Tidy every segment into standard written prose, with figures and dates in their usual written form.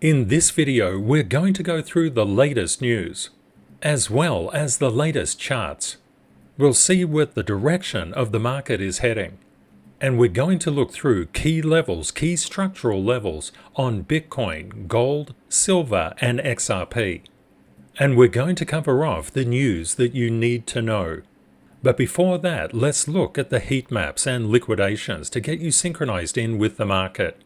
In this video, we're going to go through the latest news, as well as the latest charts. We'll see where the direction of the market is heading. And we're going to look through key levels, key structural levels on Bitcoin, gold, silver, and XRP. And we're going to cover off the news that you need to know. But before that, let's look at the heat maps and liquidations to get you synchronized in with the market.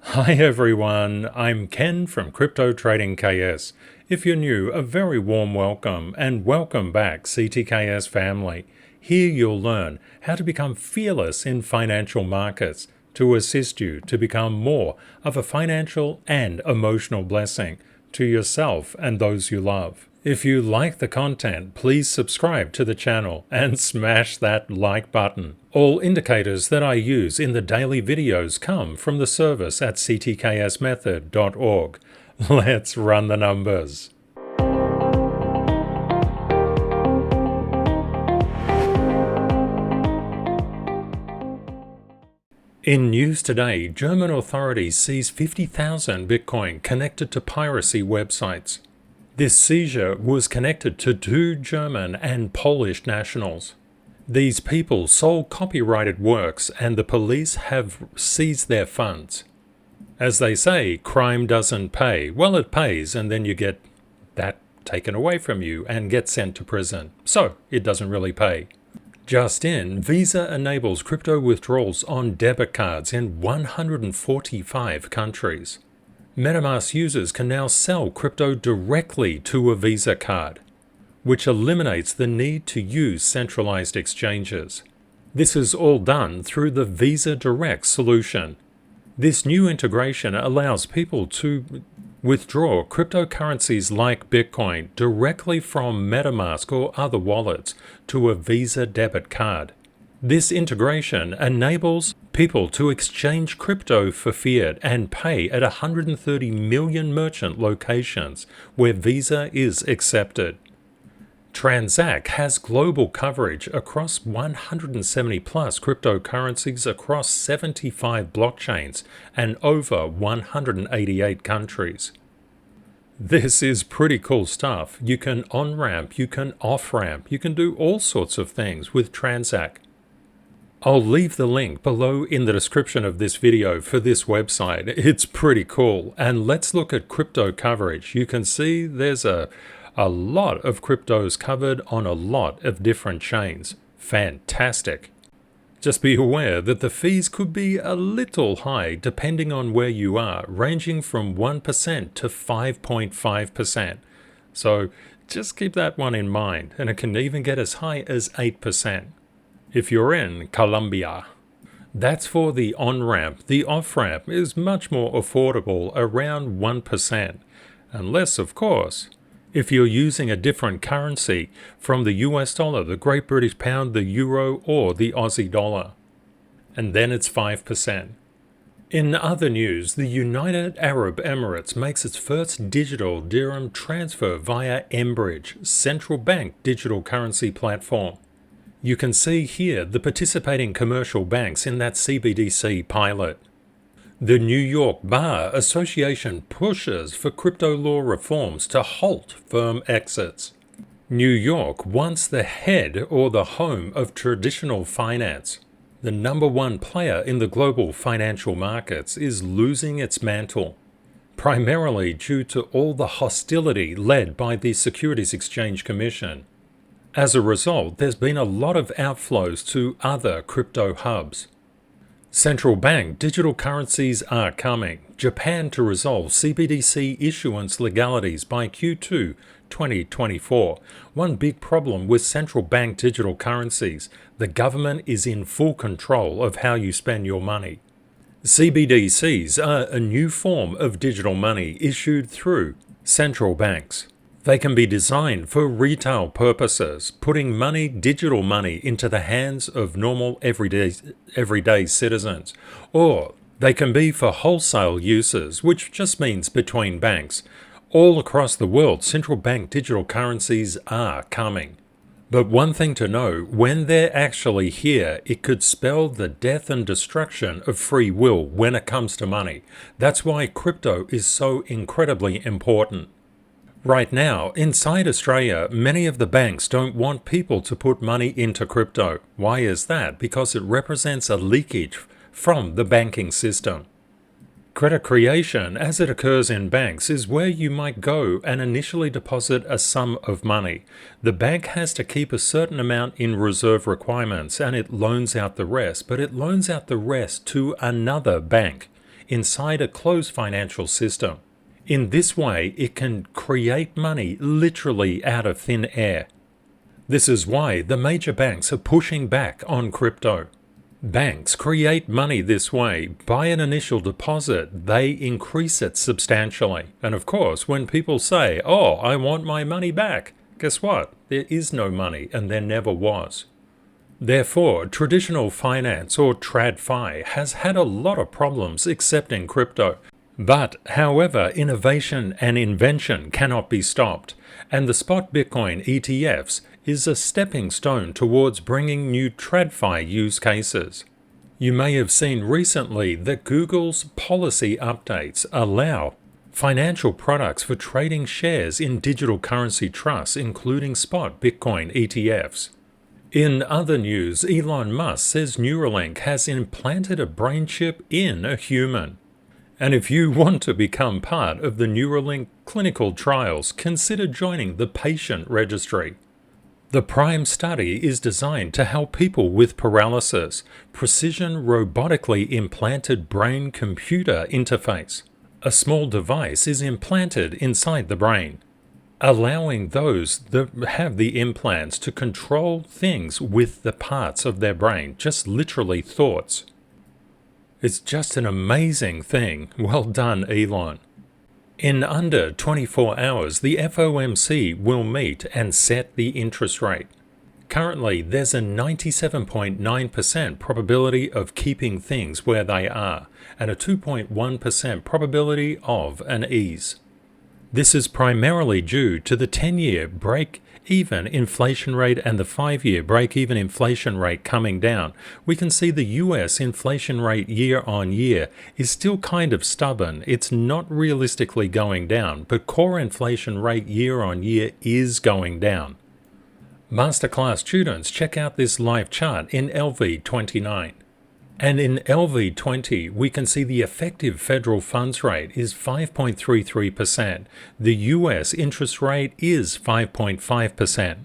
Hi everyone, I'm Ken from CryptoTradingKS. If you're new, a very warm welcome and welcome back CTKS family. Here you'll learn how to become fearless in financial markets to assist you to become more of a financial and emotional blessing to yourself and those you love. If you like the content, please subscribe to the channel and smash that like button. All indicators that I use in the daily videos come from the service at ctksmethod.org. Let's run the numbers. In news today, German authorities seize 50,000 Bitcoin connected to piracy websites. This seizure was connected to 2 German and Polish nationals. These people sold copyrighted works and the police have seized their funds. As they say, crime doesn't pay. Well, it pays and then you get that taken away from you and get sent to prison. So, it doesn't really pay. Just in, Visa enables crypto withdrawals on debit cards in 145 countries. MetaMask users can now sell crypto directly to a Visa card, which eliminates the need to use centralized exchanges. This is all done through the Visa Direct solution. This new integration allows people to withdraw cryptocurrencies like Bitcoin directly from MetaMask or other wallets to a Visa debit card. This integration enables people to exchange crypto for fiat and pay at 130 million merchant locations where Visa is accepted. Transact has global coverage across 170 plus cryptocurrencies across 75 blockchains and over 188 countries. This is pretty cool stuff. You can on-ramp, you can off-ramp, you can do all sorts of things with Transact. I'll leave the link below in the description of this video for this website. It's pretty cool. And let's look at crypto coverage. You can see there's a lot of cryptos covered on a lot of different chains. Fantastic. Just be aware that the fees could be a little high depending on where you are, ranging from 1% to 5.5%. So just keep that one in mind, and it can even get as high as 8%. If you're in Colombia. That's for the on-ramp. The off-ramp is much more affordable, around 1%. Unless, of course, if you're using a different currency from the US dollar, the Great British Pound, the Euro, or the Aussie dollar. And then it's 5%. In other news, the United Arab Emirates makes its first digital dirham transfer via mBridge, central bank digital currency platform. You can see here the participating commercial banks in that CBDC pilot. The New York Bar Association pushes for crypto law reforms to halt firm exits. New York wants the head or the home of traditional finance. The #1 player in the global financial markets is losing its mantle, primarily due to all the hostility led by the Securities Exchange Commission. As a result, there's been a lot of outflows to other crypto hubs. Central bank digital currencies are coming. Japan to resolve CBDC issuance legalities by Q2 2024. One big problem with central bank digital currencies, the government is in full control of how you spend your money. CBDCs are a new form of digital money issued through central banks. They can be designed for retail purposes, putting digital money into the hands of normal everyday citizens. Or they can be for wholesale uses, which just means between banks. All across the world, central bank digital currencies are coming. But one thing to know, when they're actually here, it could spell the death and destruction of free will when it comes to money. That's why crypto is so incredibly important. Right now, inside Australia, many of the banks don't want people to put money into crypto. Why is that? Because it represents a leakage from the banking system. Credit creation, as it occurs in banks, is where you might go and initially deposit a sum of money. The bank has to keep a certain amount in reserve requirements and it loans out the rest, but it loans out the rest to another bank inside a closed financial system. In this way, it can create money literally out of thin air. This is why the major banks are pushing back on crypto. Banks create money this way. By an initial deposit, they increase it substantially. And of course, when people say, "Oh, I want my money back," guess what? There is no money, and there never was. Therefore, traditional finance, or TradFi, has had a lot of problems accepting crypto. But, however, innovation and invention cannot be stopped, and the spot Bitcoin ETFs is a stepping stone towards bringing new TradFi use cases. You may have seen recently that Google's policy updates allow financial products for trading shares in digital currency trusts, including spot Bitcoin ETFs. In other news, Elon Musk says Neuralink has implanted a brain chip in a human. And if you want to become part of the Neuralink clinical trials, consider joining the patient registry. The PRIME study is designed to help people with paralysis, precision robotically implanted brain-computer interface. A small device is implanted inside the brain, allowing those that have the implants to control things with the parts of their brain, just literally thoughts. It's just an amazing thing. Well done, Elon. In under 24 hours, the FOMC will meet and set the interest rate. Currently, there's a 97.9% probability of keeping things where they are, and a 2.1% probability of an ease. This is primarily due to the 10-year break-even inflation rate and the 5-year break-even inflation rate coming down. We can see the US inflation rate year on year is still kind of stubborn. It's not realistically going down, but core inflation rate year on year is going down. Masterclass students, check out this live chart in LV29. And in LV20, we can see the effective federal funds rate is 5.33%. The US interest rate is 5.5%.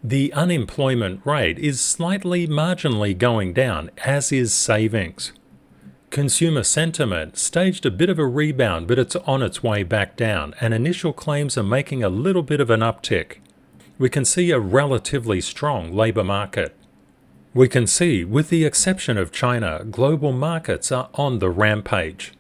The unemployment rate is slightly marginally going down, as is savings. Consumer sentiment staged a bit of a rebound, but it's on its way back down, and initial claims are making a little bit of an uptick. We can see a relatively strong labor market. We can see, with the exception of China, global markets are on the rampage.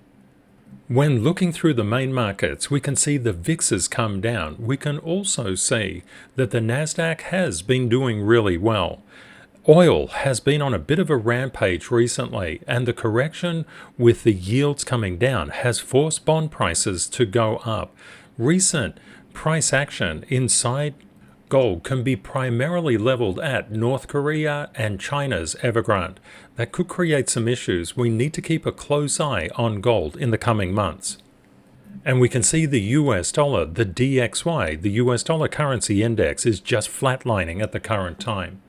When looking through the main markets, we can see the VIX has come down. We can also see that the Nasdaq has been doing really well. Oil has been on a bit of a rampage recently, and the correction with the yields coming down has forced bond prices to go up. Recent price action inside gold can be primarily leveled at North Korea and China's Evergrande. That could create some issues. We need to keep a close eye on gold in the coming months. And we can see the US dollar, the DXY, the US dollar currency index, is just flatlining at the current time.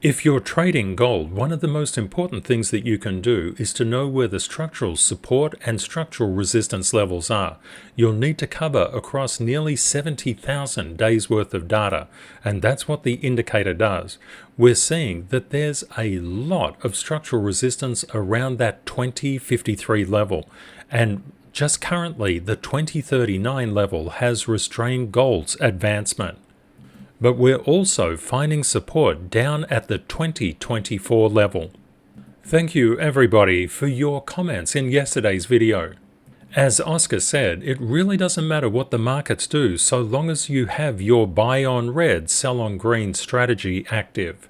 If you're trading gold, one of the most important things that you can do is to know where the structural support and structural resistance levels are. You'll need to cover across nearly 70,000 days worth of data, and that's what the indicator does. We're seeing that there's a lot of structural resistance around that 2053 level, and just currently the 2039 level has restrained gold's advancement. But we're also finding support down at the 2024 level. Thank you everybody for your comments in yesterday's video. As Oscar said, it really doesn't matter what the markets do so long as you have your buy on red, sell on green strategy active.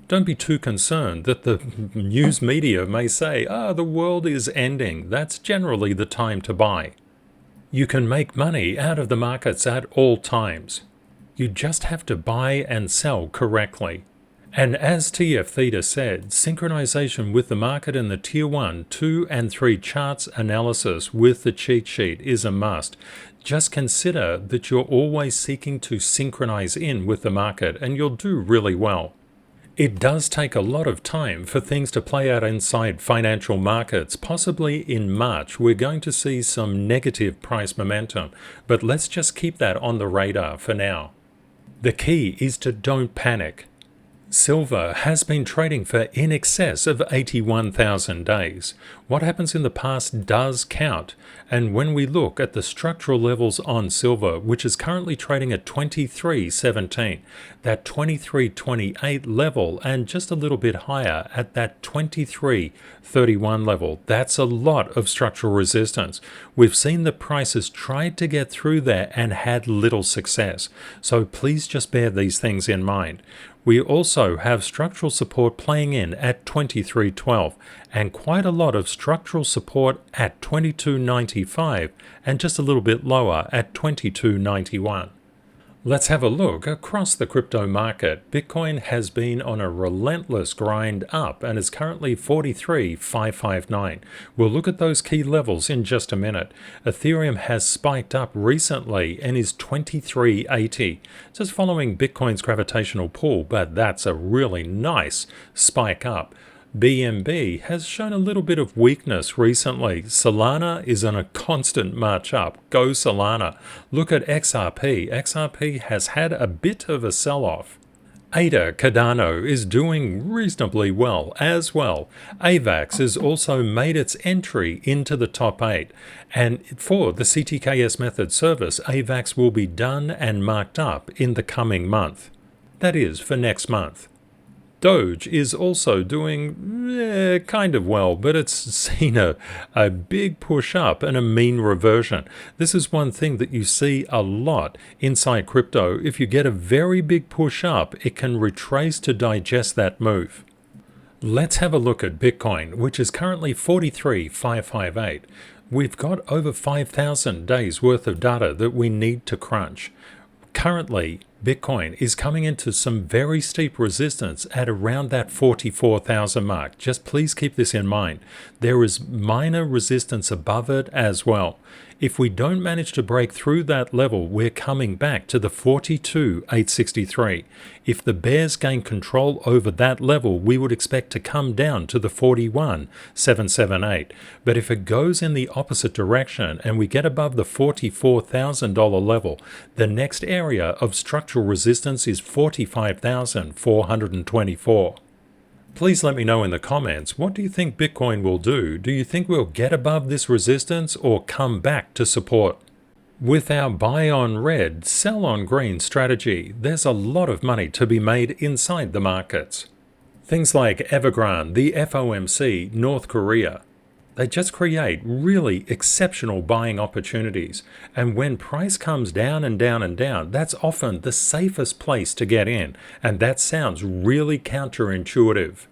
Don't be too concerned that the news media may say, the world is ending. That's generally the time to buy. You can make money out of the markets at all times. You just have to buy and sell correctly. And as TF Theta said, synchronization with the market and the Tier 1, 2, and 3 charts analysis with the cheat sheet is a must. Just consider that you're always seeking to synchronize in with the market and you'll do really well. It does take a lot of time for things to play out inside financial markets. Possibly in March, we're going to see some negative price momentum, but let's just keep that on the radar for now. The key is to don't panic. Silver has been trading for in excess of 81,000 days. What happens in the past does count, and when we look at the structural levels on silver, which is currently trading at 23.17, that 23.28 level and just a little bit higher at that 23.31 level, that's a lot of structural resistance. We've seen the prices tried to get through there and had little success, so please just bear these things in mind. We also have structural support playing in at 23.12 and quite a lot of structural support at 22.95 and just a little bit lower at 22.91. Let's have a look across the crypto market. Bitcoin has been on a relentless grind up and is currently 43,559. We'll look at those key levels in just a minute. Ethereum has spiked up recently and is 2380. Just following Bitcoin's gravitational pull, but that's a really nice spike up. BNB has shown a little bit of weakness recently. Solana is on a constant march up. Go Solana. Look at XRP. XRP has had a bit of a sell-off. ADA Cardano is doing reasonably well as well. AVAX has also made its entry into the top 8. And for the CTKS method service, AVAX will be done and marked up in the coming month. That is, for next month. Doge is also doing kind of well, but it's seen a big push up and a mean reversion. This is one thing that you see a lot inside crypto. If you get a very big push up, it can retrace to digest that move. Let's have a look at Bitcoin, which is currently 43,558. We've got over 5,000 days worth of data that we need to crunch. Currently, Bitcoin is coming into some very steep resistance at around that 44,000 mark. Just please keep this in mind. There is minor resistance above it as well. If we don't manage to break through that level, we're coming back to the 42,863. If the bears gain control over that level, we would expect to come down to the 41,778. But if it goes in the opposite direction and we get above the $44,000 level, the next area of structural resistance is 45,424. Please let me know in the comments, what do you think Bitcoin will do? Do you think we'll get above this resistance or come back to support? With our buy on red, sell on green strategy, there's a lot of money to be made inside the markets. Things like Evergrande, the FOMC, North Korea, they just create really exceptional buying opportunities. And when price comes down and down and down, that's often the safest place to get in. And that sounds really counterintuitive.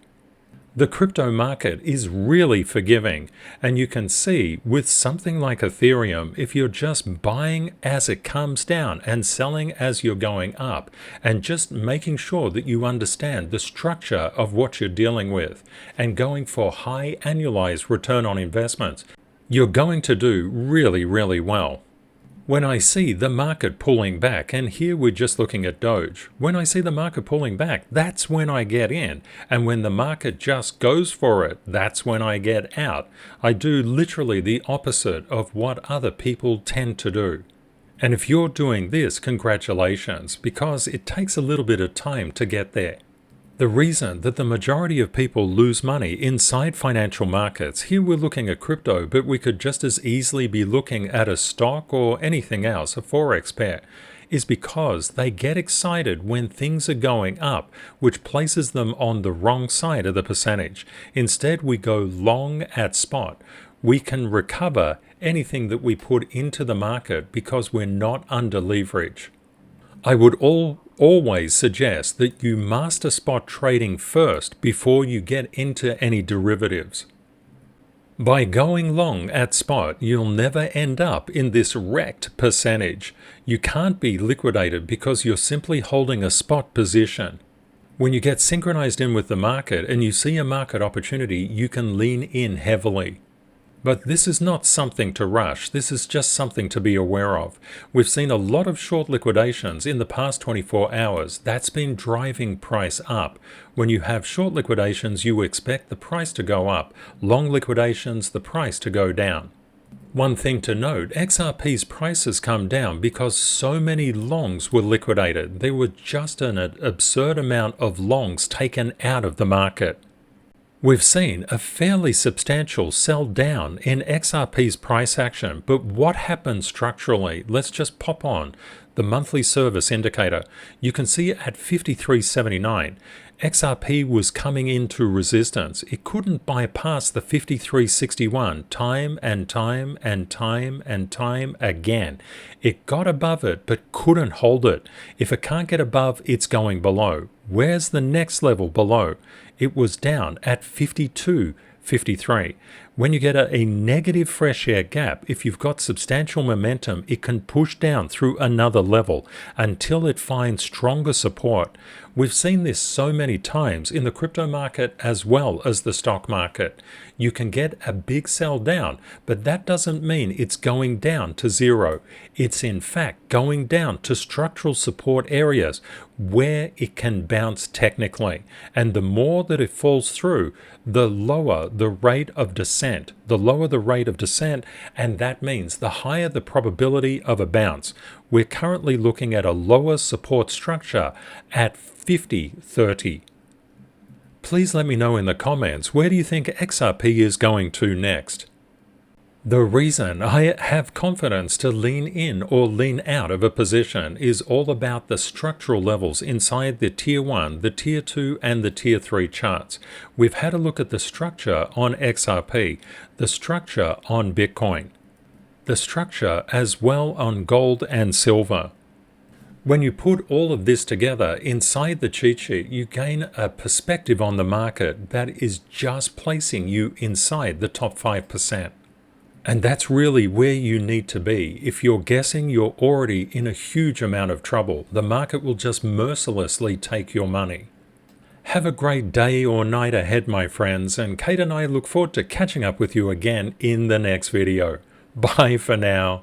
The crypto market is really forgiving, and you can see with something like Ethereum, if you're just buying as it comes down and selling as you're going up, and just making sure that you understand the structure of what you're dealing with, and going for high annualized return on investments, you're going to do really, really well. When I see the market pulling back, and here we're just looking at Doge, when I see the market pulling back, that's when I get in. And when the market just goes for it, that's when I get out. I do literally the opposite of what other people tend to do. And if you're doing this, congratulations, because it takes a little bit of time to get there. The reason that the majority of people lose money inside financial markets, here we're looking at crypto, but we could just as easily be looking at a stock or anything else, a forex pair, is because they get excited when things are going up, which places them on the wrong side of the percentage. Instead, we go long at spot. We can recover anything that we put into the market because we're not under leverage. I would always suggest that you master spot trading first before you get into any derivatives. By going long at spot, you'll never end up in this wrecked percentage. You can't be liquidated because you're simply holding a spot position. When you get synchronized in with the market and you see a market opportunity, you can lean in heavily. But this is not something to rush. This is just something to be aware of. We've seen a lot of short liquidations in the past 24 hours. That's been driving price up. When you have short liquidations, you expect the price to go up. Long liquidations, the price to go down. One thing to note, XRP's price has come down because so many longs were liquidated. There were just an absurd amount of longs taken out of the market. We've seen a fairly substantial sell down in XRP's price action, but what happened structurally? Let's just pop on the monthly service indicator. You can see at 53.79, XRP was coming into resistance. It couldn't bypass the 53.61 time and time and time and time again. It got above it, but couldn't hold it. If it can't get above, it's going below. Where's the next level below? It was down at 52.53. When you get a negative fresh air gap, if you've got substantial momentum, it can push down through another level until it finds stronger support. We've seen this so many times in the crypto market as well as the stock market. You can get a big sell down, but that doesn't mean it's going down to zero. It's in fact going down to structural support areas where it can bounce technically. And the more that it falls through, the lower the rate of descent. The lower the rate of descent, and that means the higher the probability of a bounce. We're currently looking at a lower support structure at 50.30. Please let me know in the comments, where do you think XRP is going to next? The reason I have confidence to lean in or lean out of a position is all about the structural levels inside the Tier 1, the Tier 2, and the Tier 3 charts. We've had a look at the structure on XRP, the structure on Bitcoin, the structure as well on gold and silver. When you put all of this together inside the cheat sheet, you gain a perspective on the market that is just placing you inside the top 5%. And that's really where you need to be. If you're guessing, you're already in a huge amount of trouble. The market will just mercilessly take your money. Have a great day or night ahead, my friends, and Kate and I look forward to catching up with you again in the next video. Bye for now.